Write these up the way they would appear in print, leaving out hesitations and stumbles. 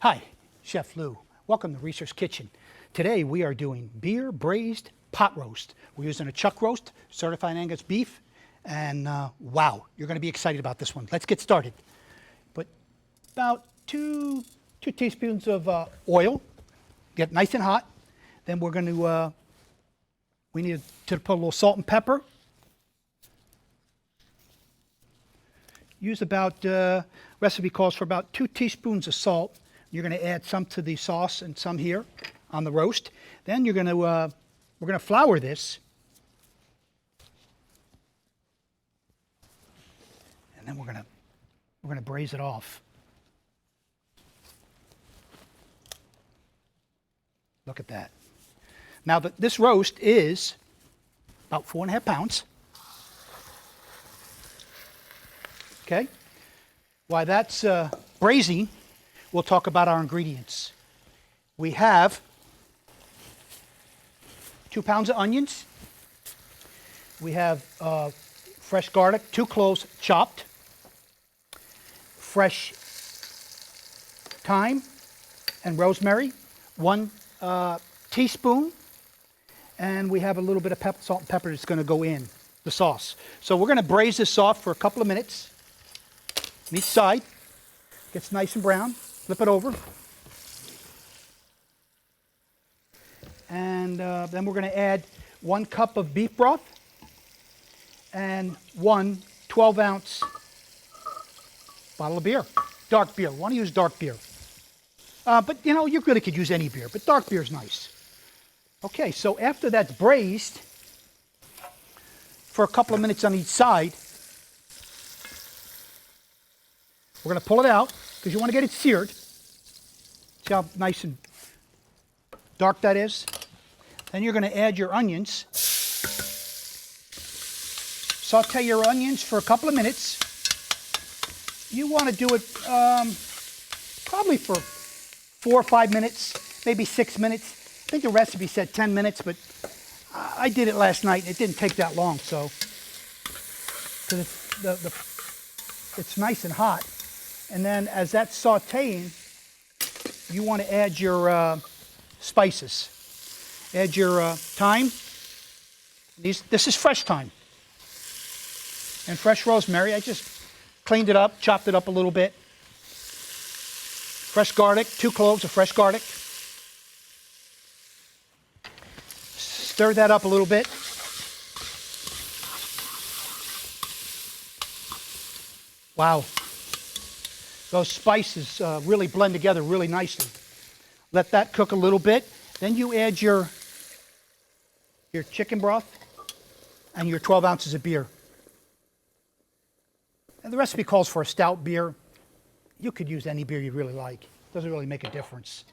Hi, Chef Lou. Welcome to Reasor's Kitchen. Today we are doing beer-braised pot roast. We're using a chuck roast, certified Angus beef, and wow, you're going to be excited about this one. Let's get started. Put about two teaspoons of oil, get nice and hot. Then we're going to, we need to put a little salt and pepper. Use about, recipe calls for about 2 teaspoons of salt. You're going to add some to the sauce and some here on the roast. Then you're going to, we're going to flour this. And then we're going to braise it off. Look at that. Now this roast is about 4.5 pounds. Okay. While that's braising, we'll talk about our ingredients. We have 2 pounds of onions. We have fresh garlic, 2 cloves chopped, fresh thyme and rosemary, 1 teaspoon, and we have a little bit of salt and pepper that's going to go in the sauce. So we're going to braise this off for a couple of minutes on each side. Gets nice and brown. Flip it over. And then we're going to add 1 cup of beef broth and 1 12-ounce bottle of beer. Dark beer. We want to use dark beer. But, you know, you really could use any beer, but dark beer is nice. Okay, so after that's braised for a couple of minutes on each side, we're going to pull it out because you want to get it seared. See how nice and dark that is? Then you're going to add your onions. Saute your onions for a couple of minutes. You want to do it probably for 4 or 5 minutes, maybe 6 minutes. I think the recipe said 10 minutes, but I did it last night and it didn't take that long, so because it's nice and hot. And then as that's sauteing, you want to add your spices. Add your thyme. This is fresh thyme. And fresh rosemary. I just cleaned it up, chopped it up a little bit. Fresh garlic, 2 cloves of fresh garlic. Stir that up a little bit. Wow. Those spices really blend together really nicely. Let that cook a little bit. Then you add your chicken broth and your 12 ounces of beer. And the recipe calls for a stout beer. You could use any beer you really like. Doesn't really make a difference.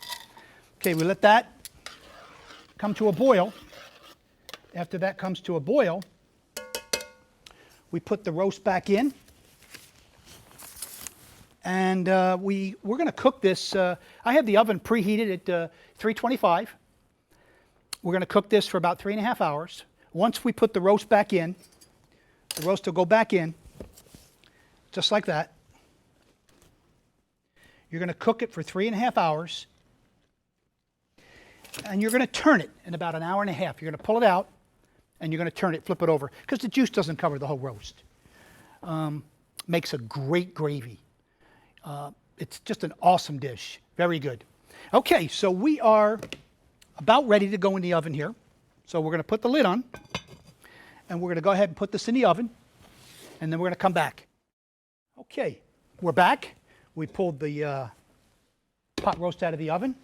Okay, we let that come to a boil. After that comes to a boil, we put the roast back in. And we're going to cook this. I have the oven preheated at 325. We're going to cook this for about 3.5 hours. Once we put the roast back in, the roast will go back in, just like that. You're going to cook it for 3.5 hours. And you're going to turn it in about 1.5 hours. You're going to pull it out, and you're going to turn it, flip it over, because the juice doesn't cover the whole roast. Makes a great gravy. It's just an awesome dish. Very good. Okay, so we are about ready to go in the oven here. So we're going to put the lid on, and we're going to go ahead and put this in the oven, and then we're going to come back. Okay, we're back. We pulled the pot roast out of the oven.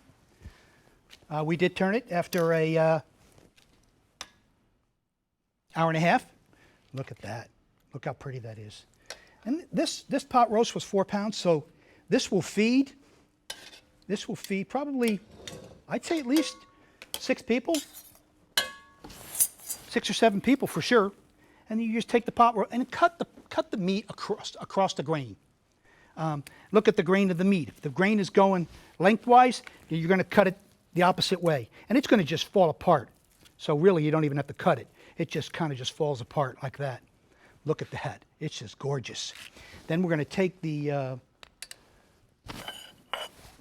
We did turn it after a 1.5 hours. Look at that. Look how pretty that is. And this pot roast was 4 pounds, so this will feed probably, I'd say at least 6 people, 6 or 7 people for sure. And you just take the pot roast and cut the meat across the grain. Look at the grain of the meat. If the grain is going lengthwise, you're going to cut it the opposite way, and it's going to just fall apart. So really, you don't even have to cut it. It just kind of just falls apart like that. Look at that. It's just gorgeous. Then we're going to take the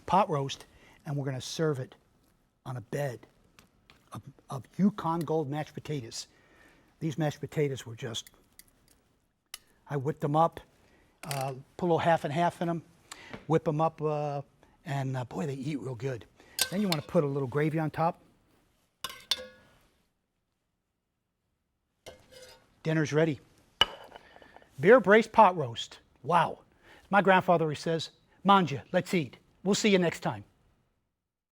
pot roast, and we're going to serve it on a bed of Yukon Gold mashed potatoes. These mashed potatoes were just, I whipped them up, put a little half and half in them, whip them up, and boy, they eat real good. Then you want to put a little gravy on top. Dinner's ready. Beer-braised pot roast. Wow. My grandfather always says, "Manja, let's eat. We'll see you next time."